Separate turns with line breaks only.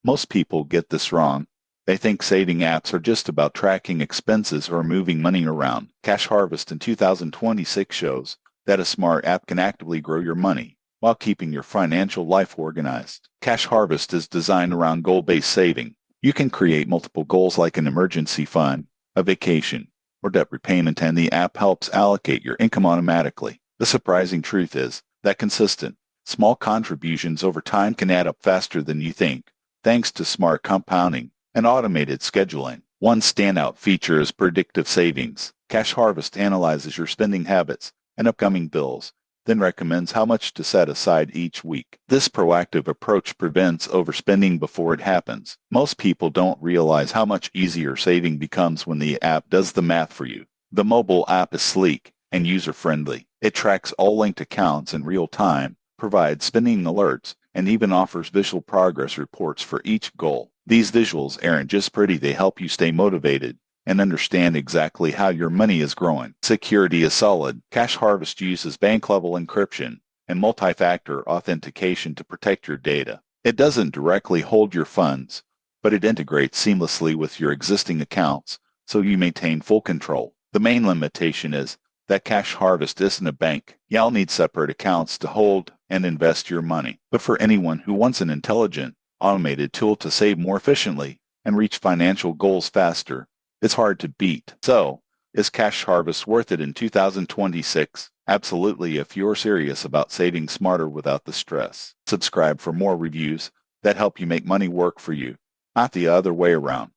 Most people get this wrong. They think saving apps are just about tracking expenses or moving money around. Cash Harvest in 2026 shows that a smart app can actively grow your money while keeping your financial life organized. Cash Harvest is designed around goal-based saving. You can create multiple goals like an emergency fund, a vacation, or debt repayment, and the app helps allocate your income automatically. The surprising truth is that consistent, small contributions over time can add up faster than you think, thanks to smart compounding and automated scheduling. One standout feature is predictive savings. Cash Harvest analyzes your spending habits and upcoming bills, then recommends how much to set aside each week. This proactive approach prevents overspending before it happens. Most people don't realize how much easier saving becomes when the app does the math for you. The mobile app is sleek and user-friendly. It tracks all linked accounts in real time, provides spending alerts, and even offers visual progress reports for each goal. These visuals aren't just pretty, they help you stay motivated and understand exactly how your money is growing. Security is solid. Cash Harvest uses bank-level encryption and multi-factor authentication to protect your data. It doesn't directly hold your funds, but it integrates seamlessly with your existing accounts, so you maintain full control. The main limitation is that Cash Harvest isn't a bank. You'll need separate accounts to hold and invest your money. But for anyone who wants an intelligent, automated tool to save more efficiently and reach financial goals faster, it's hard to beat. So, is Cash Harvest worth it in 2026? Absolutely, if you're serious about saving smarter without the stress. Subscribe for more reviews that help you make money work for you, not the other way around.